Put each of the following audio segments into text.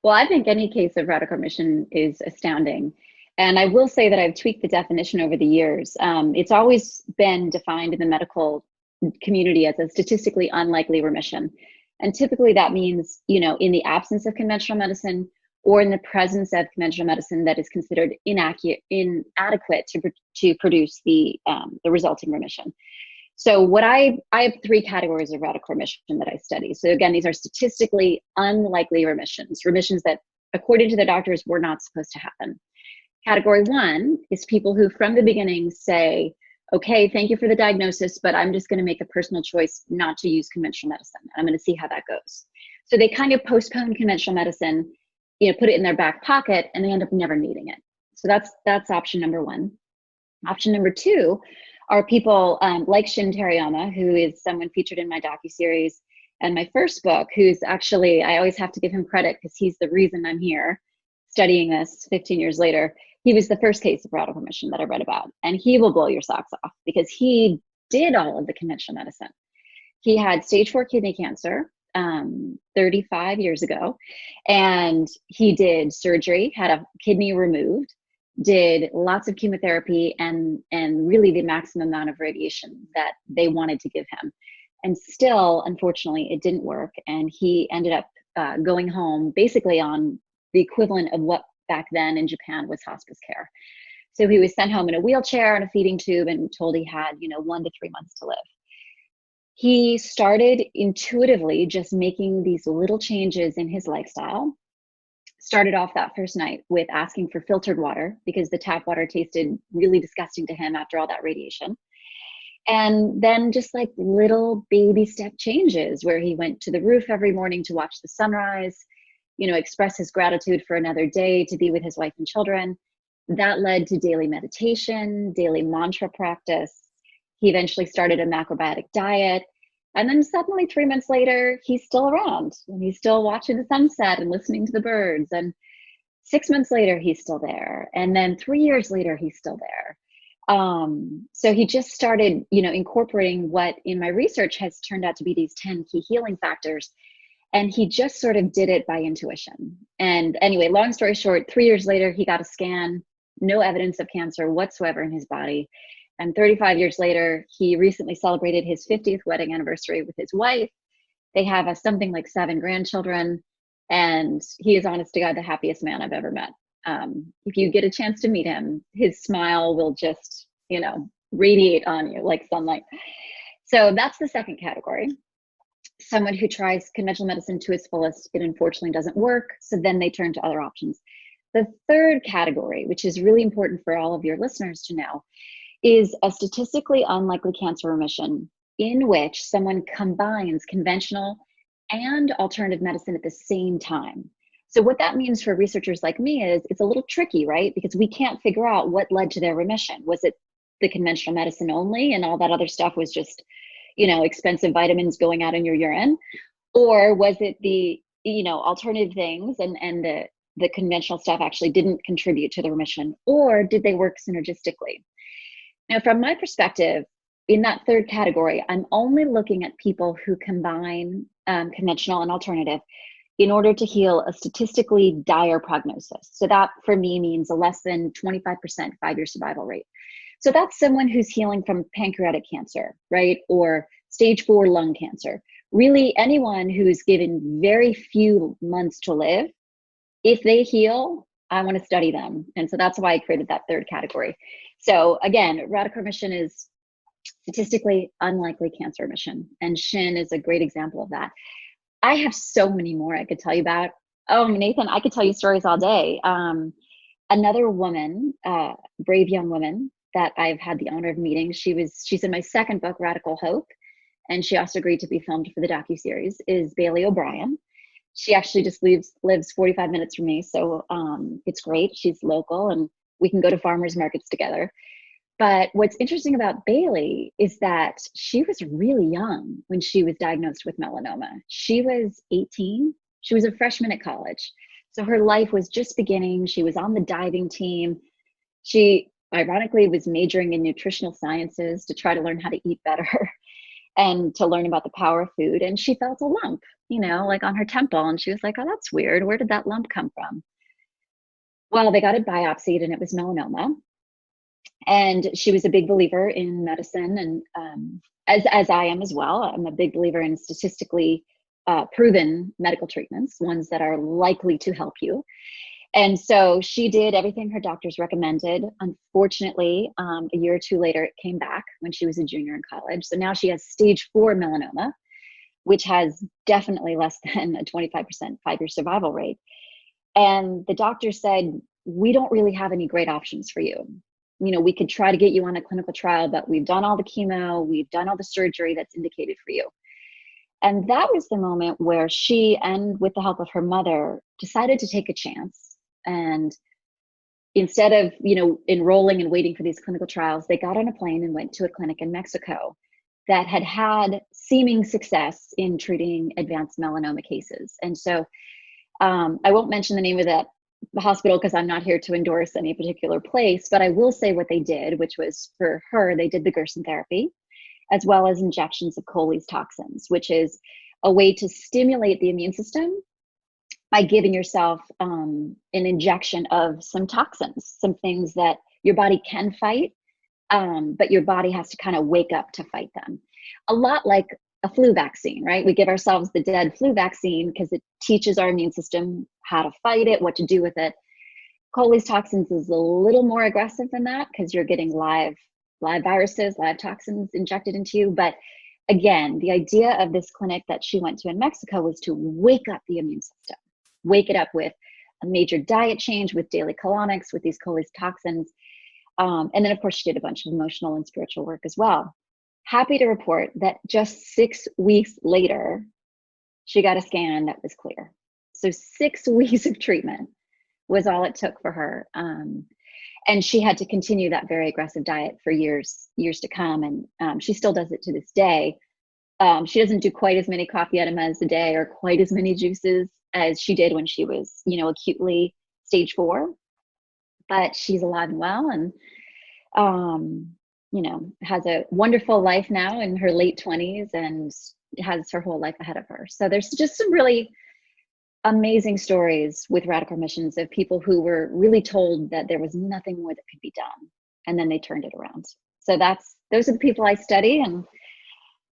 Well, I think any case of radical remission is astounding. And I will say that I've tweaked the definition over the years. It's always been defined in the medical community as a statistically unlikely remission. And typically that means, in the absence of conventional medicine or in the presence of conventional medicine that is considered inadequate to produce the resulting remission. So I have three categories of radical remission that I study. So again, these are statistically unlikely remissions that, according to the doctors, were not supposed to happen. Category one is people who from the beginning say, okay, thank you for the diagnosis, but I'm just going to make a personal choice not to use conventional medicine. I'm going to see how that goes. So they kind of postpone conventional medicine, put it in their back pocket, and they end up never needing it. So that's option number one. Option number two are people like Shin Tariyama, who is someone featured in my docuseries and my first book, who's actually, I always have to give him credit because he's the reason I'm here studying this 15 years later. He was the first case of radical remission that I read about, and he will blow your socks off because he did all of the conventional medicine. He had stage 4 kidney cancer 35 years ago, and he did surgery, had a kidney removed, did lots of chemotherapy and really the maximum amount of radiation that they wanted to give him. And still, unfortunately, it didn't work. And he ended up going home basically on the equivalent of what back then in Japan was hospice care. So he was sent home in a wheelchair and a feeding tube and told he had, 1 to 3 months to live. He started intuitively just making these little changes in his lifestyle. Started off that first night with asking for filtered water because the tap water tasted really disgusting to him after all that radiation. And then just like little baby step changes where he went to the roof every morning to watch the sunrise, express his gratitude for another day to be with his wife and children. That led to daily meditation, daily mantra practice. He eventually started a macrobiotic diet. And then suddenly 3 months later, he's still around and he's still watching the sunset and listening to the birds. And 6 months later, he's still there. And then 3 years later, he's still there. So he just started, incorporating what in my research has turned out to be these 10 key healing factors. And he just sort of did it by intuition. And anyway, long story short, 3 years later, he got a scan, no evidence of cancer whatsoever in his body. And 35 years later, he recently celebrated his 50th wedding anniversary with his wife. They have something like 7 grandchildren, and he is, honest to God, the happiest man I've ever met. If you get a chance to meet him, his smile will just, radiate on you like sunlight. So that's the second category. Someone who tries conventional medicine to its fullest, it unfortunately doesn't work, so then they turn to other options. The third category, which is really important for all of your listeners to know, is a statistically unlikely cancer remission in which someone combines conventional and alternative medicine at the same time. So what that means for researchers like me is it's a little tricky, right? Because we can't figure out what led to their remission. Was it the conventional medicine only and all that other stuff was just, expensive vitamins going out in your urine? Or was it the, alternative things and the conventional stuff actually didn't contribute to the remission? Or did they work synergistically? Now, from my perspective, in that third category, I'm only looking at people who combine conventional and alternative in order to heal a statistically dire prognosis. So that for me means a less than 25% 5-year survival rate. So that's someone who's healing from pancreatic cancer, right? Or stage 4 lung cancer. Really anyone who's given very few months to live, if they heal, I want to study them. And so that's why I created that third category. So again, radical remission is statistically unlikely cancer remission. And Shin is a great example of that. I have so many more I could tell you about. Oh, Nathan, I could tell you stories all day. Another woman, brave young woman that I've had the honor of meeting, she's in my second book, Radical Hope, and she also agreed to be filmed for the docuseries, is Bailey O'Brien. She actually just lives 45 minutes from me, so it's great. She's local, and we can go to farmers markets together. But what's interesting about Bailey is that she was really young when she was diagnosed with melanoma. She was 18. She was a freshman at college. So her life was just beginning. She was on the diving team. She, ironically, was majoring in nutritional sciences to try to learn how to eat better. and to learn about the power of food. And she felt a lump, like on her temple. And she was like, oh, that's weird. Where did that lump come from? Well, they got it biopsied and it was melanoma. And she was a big believer in medicine, and as I am as well. I'm a big believer in statistically proven medical treatments, ones that are likely to help you. And so she did everything her doctors recommended. Unfortunately, a year or two later, it came back when she was a junior in college. So now she has stage 4 melanoma, which has definitely less than a 25% 5-year survival rate. And the doctor said, we don't really have any great options for you. We could try to get you on a clinical trial, but we've done all the chemo, we've done all the surgery that's indicated for you. And that was the moment where she, and with the help of her mother, decided to take a chance. And instead of, enrolling and waiting for these clinical trials, they got on a plane and went to a clinic in Mexico that had seeming success in treating advanced melanoma cases. And so I won't mention the name of that hospital because I'm not here to endorse any particular place, but I will say what they did, which was, for her, they did the Gerson therapy, as well as injections of Coley's toxins, which is a way to stimulate the immune system by giving yourself an injection of some toxins, some things that your body can fight, but your body has to kind of wake up to fight them. A lot like a flu vaccine, right? We give ourselves the dead flu vaccine because it teaches our immune system how to fight it, what to do with it. Coley's toxins is a little more aggressive than that because you're getting live viruses, live toxins injected into you. But again, the idea of this clinic that she went to in Mexico was to wake up the immune system, wake it up with a major diet change, with daily colonics, with these Coley's toxins. And then, of course, she did a bunch of emotional and spiritual work as well. Happy to report that just 6 weeks later, she got a scan that was clear. So 6 weeks of treatment was all it took for her. And she had to continue that very aggressive diet for years to come. And she still does it to this day. She doesn't do quite as many coffee enemas a day or quite as many juices as she did when she was, acutely stage 4. But she's alive and well, and has a wonderful life now in her late 20s and has her whole life ahead of her. So there's just some really amazing stories with radical remissions of people who were really told that there was nothing more that could be done, and then they turned it around. So those are the people I study, and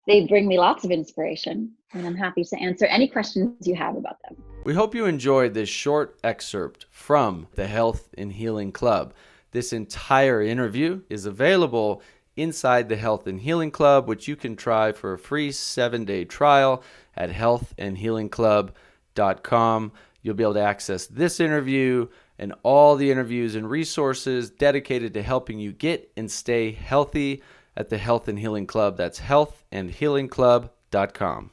they bring me lots of inspiration, and I'm happy to answer any questions you have about them. We hope you enjoyed this short excerpt from the Health and Healing Club. This entire interview is available inside the Health and Healing Club, which you can try for a free 7-day trial at healthandhealingclub.com. You'll be able to access this interview and all the interviews and resources dedicated to helping you get and stay healthy at the Health and Healing Club. That's healthandhealingclub.com.